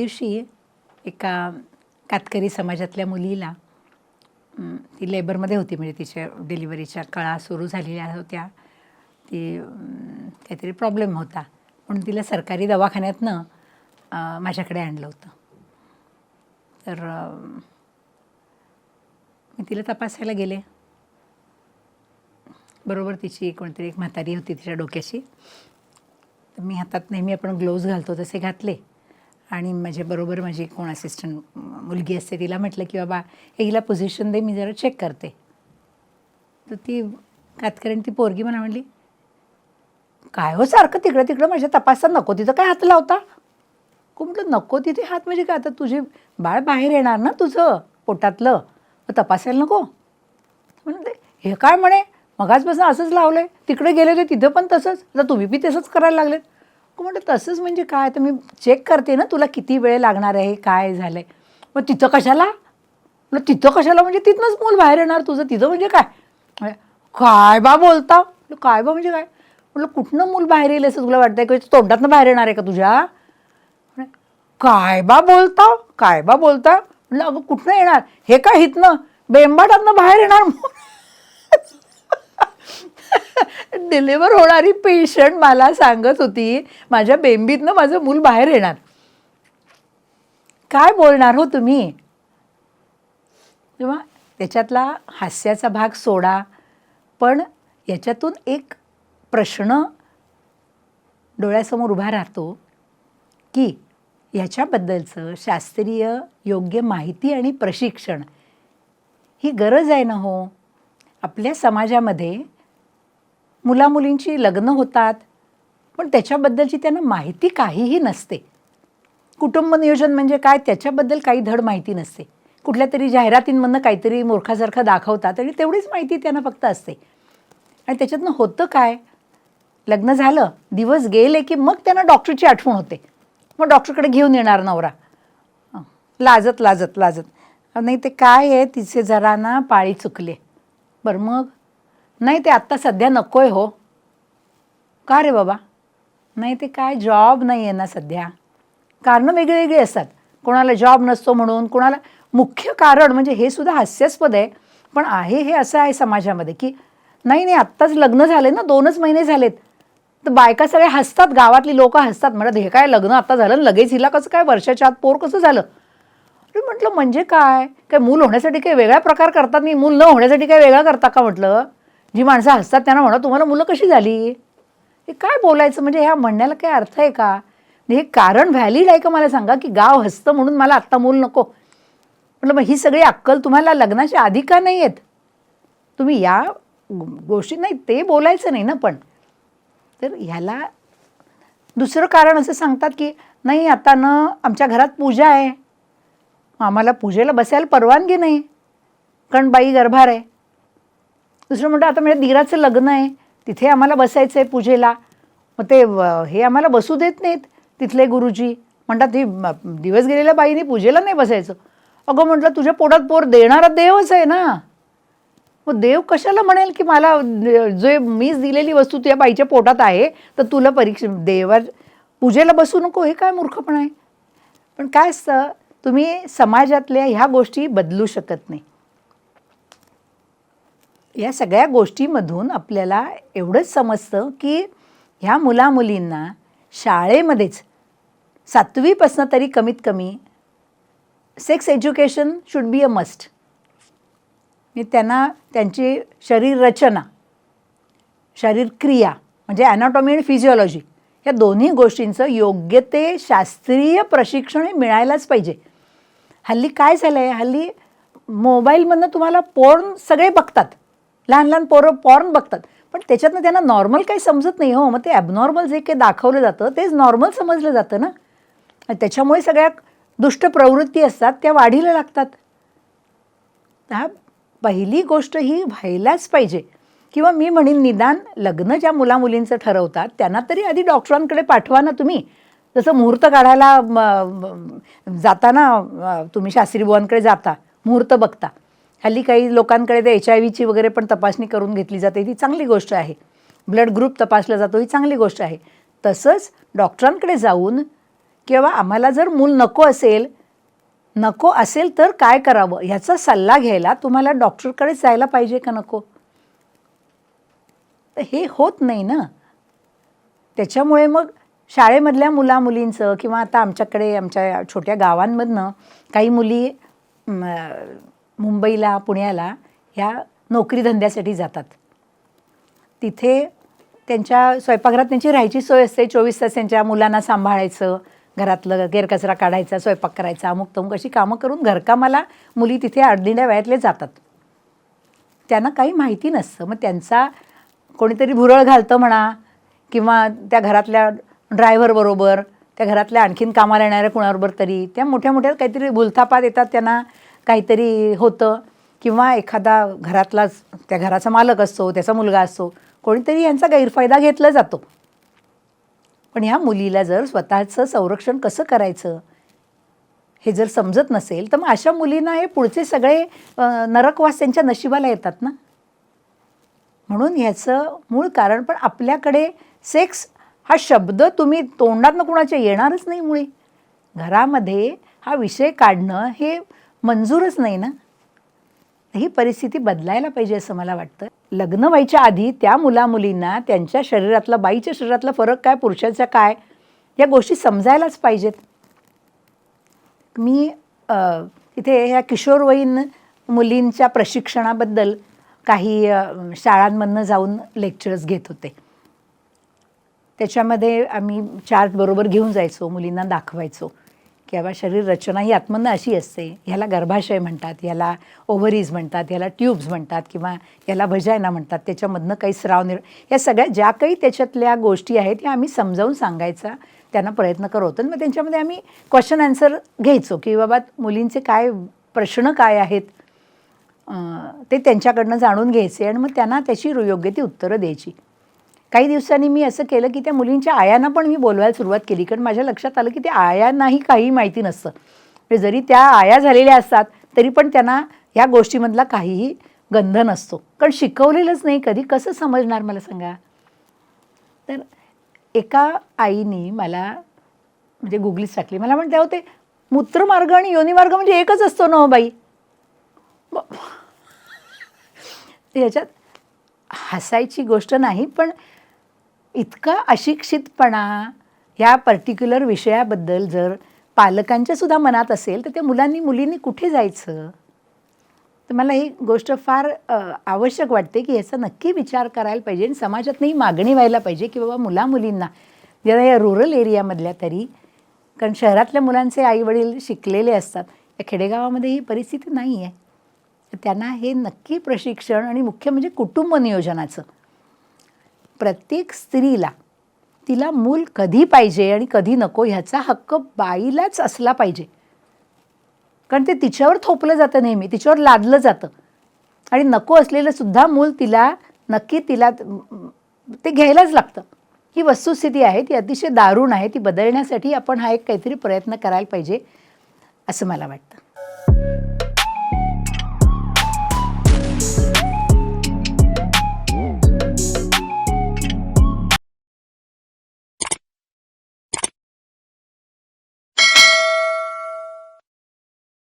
दिवशी एका कातकरी समाजातल्या मुलीला ती लेबरमध्ये होती, म्हणजे तिच्या डिलिव्हरीच्या कळा सुरू झालेल्या होत्या. ती काहीतरी प्रॉब्लेम होता म्हणून तिला सरकारी दवाखान्यातनं माझ्याकडे आणलं होतं. तर मी तिला तपासायला गेले. बरोबर तिची कोणतरी एक म्हातारी होती तिच्या डोक्याशी. तर मी हातात नेहमी आपण ग्लोव्ज घालतो तसे घातले आणि बरोबर माझी कोण असिस्टंट मुलगी असते तिला म्हटलं की बाबा हे हिला पोझिशन दे, मी जरा चेक करते. तर ती कातकरीण ती पोरगी मला म्हणली, काय हो सारखं तिकडं तिकडं माझ्या तपासात नको तिथं काय हात लावता? म्हटलं नको तिथे हात म्हणजे काय, आता तुझे बाळ बाहेर येणार ना तुझं पोटातलं, मग तपासायला नको? म्हणते हे काय म्हणे, मगाचपासून असंच लावलं आहे, तिकडे गेले ते तिथं पण तसंच, आता तुम्ही बी तसंच करायला लागलेत. म्हटलं तसंच म्हणजे काय, तर मी चेक करते ना तुला किती वेळ लागणार आहे, काय झालं आहे. मग तिथं कशाला? म्हटलं तिथं कशाला म्हणजे तिथनंच मूल बाहेर येणार तुझं, तिथं म्हणजे काय? काय बा बोलता? काय बा म्हणजे काय? म्हटलं कुठनं मूल बाहेर येईल असं तुला वाटतंय, का तोंडातनं बाहेर येणार आहे का तुझ्या? काय बा बोलता, काय बा बोलता? म्हटलं अगं कुठनं येणार, हे काय हितनं बेंबाटातनं बाहेर येणार? डिलिव्हर होणारी पेशंट मला सांगत होती माझ्या बेंबीतनं माझं मूल बाहेर येणार. काय बोलणार हो तुम्ही? तेव्हा त्याच्यातला हास्याचा भाग सोडा, पण याच्यातून एक प्रश्न डोळ्यासमोर उभा राहतो की याच्याबद्दलचं शास्त्रीय योग्य माहिती आणि प्रशिक्षण ही गरज आहे ना हो. आपल्या समाजामध्ये मुलामुलींची लग्न होतात, पण त्याच्याबद्दलची त्यांना माहिती काहीही नसते. कुटुंब नियोजन म्हणजे काय त्याच्याबद्दल काही धड माहिती नसते. कुठल्या तरी जाहिरातींमधनं काहीतरी मूर्खासारखं दाखवतात आणि तेवढीच माहिती त्यांना फक्त असते. आणि त्याच्यातनं होतं काय, लग्न झालं, दिवस गेले की मग त्यांना डॉक्टरची आठवण होते. मग डॉक्टरकडे घेऊन येणार नवरा लाजत लाजत लाजत, नाही ते काय आहे तिचे जरा ना पाळी चुकले. बरं मग नाही ते आत्ता सध्या नको आहे हो. का रे बाबा? नाही ते काय जॉब नाही आहे ना सध्या. कारणं वेगळी वेगळी असतात. कोणाला जॉब नसतो म्हणून, कोणाला मुख्य कारण म्हणजे हे सुद्धा हास्यास्पद आहे, पण आहे हे असं आहे समाजामध्ये की नाही आत्ताच लग्न झाले ना, 2च महिने झालेत. तर बायका सगळे हसतात, गावातली लोकं हसतात, म्हणत हे काय लग्न आता झालं लगेच हिला कसं काय, वर्षाच्या आत पोर कसं झालं? म्हटलं म्हणजे काय मूल होण्यासाठी काही वेगळा प्रकार करतात, मी मूल न होण्यासाठी काय वेगळा करता का? म्हटलं जी माणसं हसतात त्यांना म्हणा तुम्हाला मुलं कशी झाली, हे काय बोलायचं म्हणजे ह्या म्हणण्याला काय अर्थ आहे का? हे कारण व्हॅलिड आहे का मला सांगा, की गाव हसतं म्हणून मला आत्ता मूल नको? म्हटलं मग ही सगळी अक्कल तुम्हाला लग्नाच्या आधी का नाही आहेत? तुम्ही या गोष्टी नाही ते बोलायचं नाही ना. पण तर ह्याला दुसरं कारण असं सांगतात की नाही आता ना आमच्या घरात पूजा आहे, आम्हाला पूजेला बसायला परवानगी नाही कारण बाई गर्भार आहे. दुसरं म्हणतं आता म्हणजे दीराचं लग्न आहे, तिथे आम्हाला बसायचं आहे पूजेला, मग ते हे आम्हाला बसू देत नाहीत तिथले गुरुजी. म्हणतात ही दिवस गेलेल्या बाईने पूजेला नाही बसायचं. अगं म्हटलं तुझ्या पोटात पोर देणारा देवच आहे ना, मग देव कशाला म्हणेल की मला जे मीच दिलेली वस्तू तुझ्या बाईच्या पोटात आहे तर तुला देवा पूजेला बसू नको? हे काय मूर्खपणा आहे. पण काय असतं, तुम्ही समाजातल्या ह्या गोष्टी बदलू शकत नाही. या सगळ्या गोष्टीमधून आपल्याला एवढंच समजतं की ह्या मुलामुलींना शाळेमध्येच 7वीपासून तरी कमीत कमी sex education should be a must. त्यांना त्यांची शरीर रचना, शरीर क्रिया म्हणजे ॲनाटॉमी आणि फिजिओलॉजी या दोन्ही गोष्टींचं योग्य ते शास्त्रीय प्रशिक्षण हे मिळायलाच पाहिजे. हल्ली काय झालं आहे, हल्ली मोबाईलमधनं तुम्हाला पोर्न सगळे बघतात, लहान लहान पोरं पॉर्न बघतात, पण त्याच्यातनं त्यांना नॉर्मल काही समजत नाही हो. मग ते ॲबनॉर्मल जे काही दाखवलं जातं तेच नॉर्मल समजलं जातं ना. त्याच्यामुळे सगळ्या दुष्ट प्रवृत्ती असतात त्या वाढीला लागतात. हा पहिली गोष्ट ही व्हायलाच पाहिजे. किंवा मी म्हणेन निदान लग्न ज्या मुलामुलींचं ठरवतात त्यांना तरी आधी डॉक्टरांकडे पाठवा ना तुम्ही. जसं मुहूर्त काढायला जाताना तुम्ही शास्त्री बुवांकडे जाता, मुहूर्त बघता. हल्ली काही लोकांकडे ते HIV वगैरे पण तपासणी करून घेतली जाते, ती चांगली गोष्ट आहे. ब्लड ग्रुप तपासला जातो, ही चांगली गोष्ट आहे. तसंच डॉक्टरांकडे जाऊन किंवा आम्हाला जर मूल नको असेल तर काय करावं ह्याचा सल्ला घ्यायला तुम्हाला डॉक्टरकडेच जायला पाहिजे का नको? तर हे होत नाही ना. त्याच्यामुळे मग शाळेमधल्या मुलींचं किंवा आता आमच्या छोट्या गावांमधनं काही मुली मुंबईला पुण्याला ह्या नोकरी धंद्यासाठी जातात. तिथे त्यांच्या स्वयंपाकघरात त्यांची राहायची सोय असते. 24 तास त्यांच्या मुलांना सांभाळायचं, घरातलं गैरकचरा काढायचा, स्वयंपाक करायचा, अमुक तमुक अशी कामं करून घरकामाला मुली तिथे अर्धिंड्या वयातले जातात. त्यांना काही माहिती नसतं. मग त्यांचा कोणीतरी भुरळ घालतं म्हणा किंवा त्या घरातल्या ड्रायव्हरबरोबर, त्या घरातल्या आणखीन कामाला येणाऱ्या कुणाबरोबर तरी त्या मोठ्या मोठ्या काहीतरी भुलथापात येतात, त्यांना काहीतरी होतं किंवा एखादा घरातलाच त्या घराचा मालक असतो, त्याचा मुलगा असतो, कोणीतरी यांचा गैरफायदा घेतला जातो. पण ह्या मुलीला जर स्वतःचं संरक्षण कसं करायचं हे जर समजत नसेल तर मग अशा मुलींना हे पुढचे सगळे नरकवास त्यांच्या नशिबाला येतात ना. म्हणून ह्याचं मूळ कारण पण आपल्याकडे सेक्स हा शब्द तुम्ही तोंडातनं कुणाच्या येणारच नाही. मुळे घरामध्ये हा विषय काढणं हे मंजूरच नाही ना. ही परिस्थिती बदलायला पाहिजे असं मला वाटतं. लग्न व्हायच्या आधी त्या मुलींना त्यांच्या शरीरातला, बाईच्या शरीरातला फरक काय, पुरुषाचा काय, या गोष्टी समजायलाच पाहिजेत. मी इथे ह्या किशोरवयीन मुलींच्या प्रशिक्षणाबद्दल काही शाळांमधनं जाऊन लेक्चर्स घेत होते. त्याच्यामध्ये आम्ही चार्ट बरोबर घेऊन जायचो, मुलींना दाखवायचो की बाबा शरीर रचना ही आतमधनं अशी असते, ह्याला गर्भाशय म्हणतात, ह्याला ओव्हरीज म्हणतात, ह्याला ट्यूब्स म्हणतात किंवा ह्याला व्हजायना म्हणतात, त्याच्यामधनं काही स्राव या सगळ्या ज्या काही त्याच्यातल्या गोष्टी आहेत ह्या आम्ही समजावून सांगायचा त्यांना प्रयत्न करत होतो. मग त्यांच्यामध्ये आम्ही क्वेश्चन आन्सर घ्यायचो की बाबा मुलींचे काय प्रश्न काय आहेत ते त्यांच्याकडनं जाणून घ्यायचे आणि मग त्यांना त्याची योग्य ती उत्तरं द्यायची. काही दिवसांनी मी असं केलं की त्या मुलींच्या आयांना पण मी बोलवायला सुरुवात केली, कारण माझ्या लक्षात आलं की त्या आयांनाही काही माहिती नसतं. म्हणजे जरी त्या आया झालेल्या असतात तरी पण त्यांना ह्या गोष्टीमधला काहीही गंध नसतो, कारण शिकवलेलंच नाही. कधी कसं समजणार मला सांगा. तर एका आईनी मला म्हणजे गुगलीच टाकली, मला म्हणते होते मूत्रमार्ग आणि योनिमार्ग म्हणजे एकच असतो ना हो बाई. ह्याच्यात हसायची गोष्ट नाही, पण इतका अशिक्षितपणा ह्या पर्टिक्युलर विषयाबद्दल जर पालकांच्या सुद्धा मनात असेल तर त्या मुलींनी कुठे जायचं. तर मला ही गोष्ट फार आवश्यक वाटते की ह्याचा नक्की विचार करायला पाहिजे आणि समाजातही मागणी व्हायला पाहिजे की बाबा मुलींना जरा या रुरल एरियामधल्या तरी, कारण शहरातल्या मुलांचे आईवडील शिकलेले असतात, या खेडेगावामध्ये ही परिस्थिती नाही आहे. तर त्यांना हे नक्की प्रशिक्षण आणि मुख्य म्हणजे कुटुंब नियोजनाचं. प्रत्येक स्त्रीला तिला मूल कधी पाहिजे आणि कधी नको ह्याचा हक्क बाईलाच असला पाहिजे, कारण ते तिच्यावर थोपलं जातं, नेहमी तिच्यावर लादलं जातं. आणि नको असलेलं सुद्धा मूल तिला ते घ्यायलाच लागतं. ही वस्तुस्थिती आहे, ती अतिशय दारुण आहे. ती बदलण्यासाठी आपण हा एक काहीतरी प्रयत्न करायला पाहिजे असं मला वाटतं.